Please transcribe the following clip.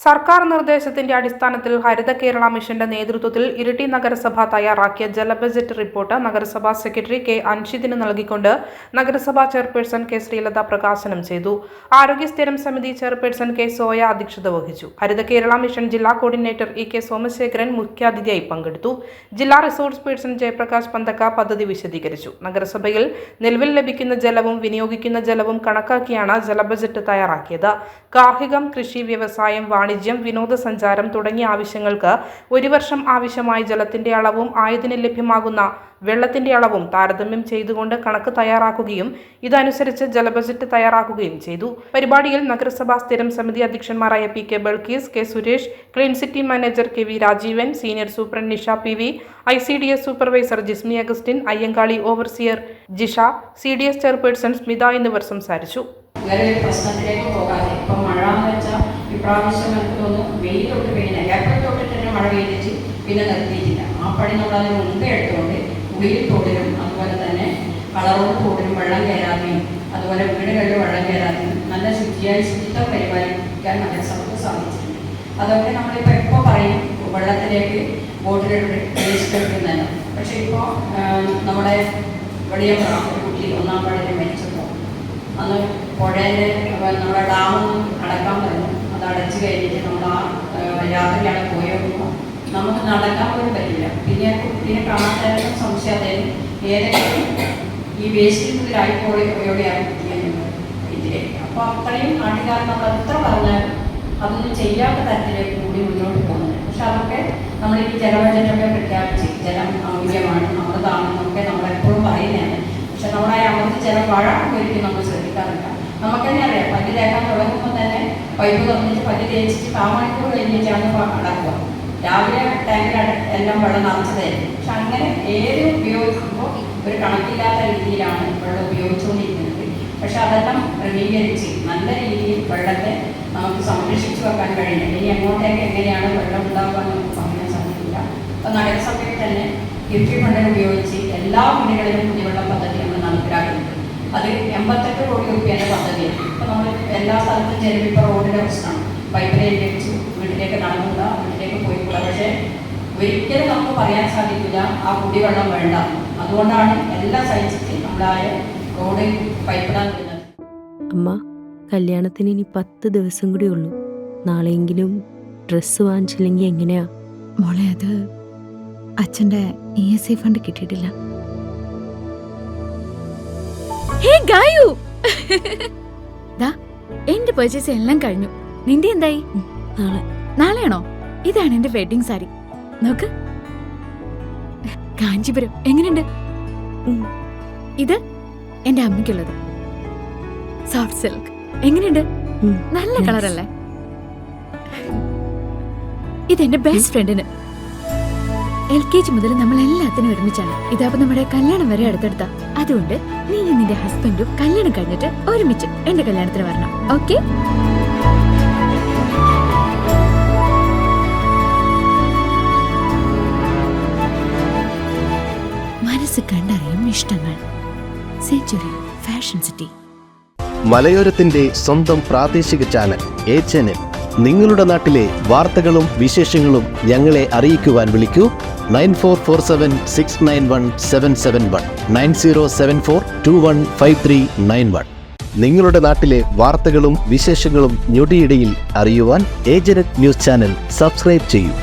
സർക്കാർ നിർദ്ദേശത്തിന്റെ അടിസ്ഥാനത്തിൽ ഹരിത കേരള മിഷന്റെ നേതൃത്വത്തിൽ ഇരിട്ടി നഗരസഭ തയ്യാറാക്കിയ ജല ബജറ്റ് റിപ്പോർട്ട് നഗരസഭാ സെക്രട്ടറി കെ അൻഷിദിന് നൽകിക്കൊണ്ട് നഗരസഭാ ചെയർപേഴ്സൺ കെ ശ്രീലത പ്രകാശനം ചെയ്തു. ആരോഗ്യ സ്ഥിരം സമിതി ചെയർപേഴ്സൺ കെ സോയ അധ്യക്ഷത വഹിച്ചു. ഹരിത കേരള മിഷൻ ജില്ലാ കോർഡിനേറ്റർ ഇ കെ സോമശേഖരൻ മുഖ്യാതിഥിയായി പങ്കെടുത്തു. ജില്ലാ റിസോഴ്സ് പേഴ്സൺ ജയപ്രകാശ് പന്തക്ക പദ്ധതി വിശദീകരിച്ചു. നഗരസഭയിൽ നിലവിൽ ലഭിക്കുന്ന ജലവും വിനിയോഗിക്കുന്ന ജലവും കണക്കാക്കിയാണ് ജല ബജറ്റ് തയ്യാറാക്കിയത്. ഗാർഹികം, കൃഷി, വ്യവസായം, വാണിജ്യം, വിനോദസഞ്ചാരം തുടങ്ങിയ ആവശ്യങ്ങൾക്ക് ഒരു വർഷം ആവശ്യമായ ജലത്തിന്റെ അളവും ആയതിന് ലഭ്യമാകുന്ന വെള്ളത്തിന്റെ അളവും താരതമ്യം ചെയ്തുകൊണ്ട് കണക്ക് തയ്യാറാക്കുകയും ഇതനുസരിച്ച് ജല ബജറ്റ് തയ്യാറാക്കുകയും ചെയ്തു. പരിപാടിയിൽ നഗരസഭാ സ്ഥിരം സമിതി അധ്യക്ഷന്മാരായ P K Balkees, K Suresh, clean city manager K V Rajeevan, senior superintendent Nisha P V, ICDS supervisor Jismi Augustine, Ayyankali overseer Jisha, CDS chairperson Smitha എന്നിവർ സംസാരിച്ചു. പ്രശ്നത്തിലേക്ക് പോകാതെ ഇപ്പം മഴ എന്ന് വെച്ചാൽ ഇപ്രാവശ്യം എനിക്ക് തോന്നുന്നു വെയിൽ തൊട്ട് പെയ്യുന്ന ഏപ്രിൽ തൊട്ടിട്ട് തന്നെ മഴ പെയ്തിട്ട് പിന്നെ നിർത്തിയിട്ടില്ല. ആ പണി നമ്മളതിന് മുമ്പേ എടുത്തുകൊണ്ട് ഉള്ളിൽ തോടിലും അതുപോലെ തന്നെ കളറോട് തോടിലും വെള്ളം കയറാതെയും അതുപോലെ വീടുകളിൽ വെള്ളം കയറാതെയും നല്ല ശുചിത്വം പരിപാലിക്കാൻ നഗരസഭയ്ക്ക് സാധിച്ചിട്ടുണ്ട്. അതൊക്കെ നമ്മളിപ്പോൾ എപ്പോൾ പറയും വെള്ളത്തിലേക്ക് ബോട്ടിലിട്ട് വേസ്റ്റ് എടുക്കുന്നതല്ല. പക്ഷേ ഇപ്പോൾ നമ്മുടെ വലിയ ഒരു കുട്ടി 1-ാം വാർഡിൽ മരിച്ചപ്പോൾ അന്ന് പുഴേൻ്റെ നമ്മുടെ ഡാമൊന്നും അടക്കാൻ പറഞ്ഞു. അത് അടച്ചു കഴിഞ്ഞിട്ട് നമ്മൾ ആ രാത്രിയാണ് പോയോക്കുമ്പോൾ നമുക്ക് നടക്കാൻ പോലും പറ്റില്ല. പിന്നെ കുട്ടീനെ കാണാത്ത സംശയം അദ്ദേഹം ഏതെങ്കിലും ഈ വേസ്റ്റിനുള്ളിലായി പോവുകയാണ് ഇതിലേക്ക്. അപ്പോൾ അത്രയും നാട്ടുകാർ നമ്മൾ എത്ര പറഞ്ഞാലും അതൊന്നും ചെയ്യാത്ത തരത്തിലേക്ക് കൂടി മുന്നോട്ട് പോകുന്നത്. പക്ഷെ അതൊക്കെ നമ്മൾ ഈ ജലബജറ്റൊക്കെ പ്രഖ്യാപിച്ച് ജലം അമൂല്യമാണ്, അമൃതാണെന്നൊക്കെ നമ്മളെപ്പോഴും പറയുന്നതാണ്. പക്ഷെ നമ്മുടെ അമൃത ജലം ഒരിക്കലും നമ്മൾ ശ്രദ്ധിക്കാറില്ല. നമുക്ക് തന്നെ അറിയാം, പല്ല് തേക്കാൻ തുടങ്ങുമ്പോൾ തന്നെ പൈപ്പ് തുറന്നിട്ട് പല്ല് തേച്ചിട്ട് 4 മണിക്കൂർ കഴിഞ്ഞിട്ടാണ് അടക്കുക. രാവിലെ ടാങ്കിൽ എല്ലാം വെള്ളം നിറച്ചതായിരിക്കും. പക്ഷെ അങ്ങനെ ഏത് ഉപയോഗിക്കുമ്പോൾ ഒരു കണക്കില്ലാത്ത രീതിയിലാണ് വെള്ളം ഉപയോഗിച്ചുകൊണ്ടിരിക്കുന്നത്. പക്ഷെ അതെല്ലാം ക്രമീകരിച്ച് നല്ല രീതിയിൽ വെള്ളത്തെ നമുക്ക് സംരക്ഷിച്ചു വെക്കാൻ കഴിയില്ല. ഇനി എങ്ങോട്ടേക്ക് എങ്ങനെയാണ് വെള്ളം ഉണ്ടാക്കാൻ നമുക്ക് പറയാൻ സാധിക്കില്ല. അപ്പോൾ നഗരസഭയിൽ തന്നെ കിഫ്ബി ഫണ്ട് ഉപയോഗിച്ച് എല്ലാ വീടുകളിലും കുടിവെള്ളം പദ്ധതി നമ്മൾ നടപ്പിലാക്കുന്നുണ്ട്. അത് 88 കോടി രൂപയുടെ പദ്ധതിയാണ്. ഇപ്പോൾ നമ്മൾ എല്ലാ സ്ഥലത്തും ചെലവ് ഇപ്പോൾ റോഡിൻ്റെ പ്രശ്നമാണ്. പൈപ്പ് ലൈൻ വെച്ചു വീട്ടിലേക്ക് നടന്നുകൂടാ, വീട്ടിലേക്ക് പോയിക്കൂടാ. പക്ഷേ ഒരിക്കലും നമുക്ക് പറയാൻ സാധിക്കില്ല ആ കുടിവെള്ളം വേണ്ട. അതുകൊണ്ടാണ് എല്ലാ സൈസിലും നമ്മളായ റോഡ് പൈപ്പിടാൻ വരുന്നത്. അമ്മ, കല്യാണത്തിന് ഇനി 10 ദിവസം കൂടി ഉള്ളൂ. നാളെയെങ്കിലും ഡ്രസ്സ് വാങ്ങിച്ചില്ലെങ്കിൽ എങ്ങനെയാ മോളെ? അത് അച്ഛൻ്റെ ESI ഫണ്ട് കിട്ടിയിട്ടില്ല. എന്റെ പർച്ചേസ് എല്ലാം കഴിഞ്ഞു. നിന്റെ എന്തായി? നാളെയാണോ? ഇതാണ് എന്റെ വെഡിങ് സാരി. നോക്ക്, കാഞ്ചീപുരം എങ്ങനെയുണ്ട്? ഇത് എന്റെ അമ്മയ്ക്കുള്ളത് സോഫ്റ്റ് സിൽക്ക്. എങ്ങനെയുണ്ട്? നല്ല കളറല്ലേ? ഇതെന്റെ ബെസ്റ്റ് ഫ്രണ്ടിന്. LKG മുതൽ നമ്മൾ എല്ലാത്തിനും ഒരുമിച്ചാണ്. ഇതാവുമ്പോൾ നമ്മുടെ കല്യാണം വരെ അടുത്തെടുത്ത. അതുകൊണ്ട് നീ നിന്റെ ഹസ്ബൻഡും കല്യാണം കഴിഞ്ഞിട്ട് ഒരുമിച്ച് എന്റെ കല്യാണത്തിന് വരണം. ഓക്കെ? മനസ്സ് കണ്ടറിയും ഇഷ്ടങ്ങൾ. Century fashion city. മലയോരത്തിന്റെ സ്വന്തം പ്രാദേശിക ചാനൽ HNN. നിങ്ങളുടെ നാട്ടിലെ വാർത്തകളും വിശേഷങ്ങളും ഞങ്ങളെ അറിയിക്കുവാൻ വിളിക്കൂ 9447691771 9074215391. നിങ്ങളുടെ നാട്ടിലെ വാർത്തകളും വിശേഷങ്ങളും ഞൊടിയിടയിൽ അറിയുവാൻ ഏജനറ്റ് ന്യൂസ് ചാനൽ സബ്സ്ക്രൈബ് ചെയ്യൂ.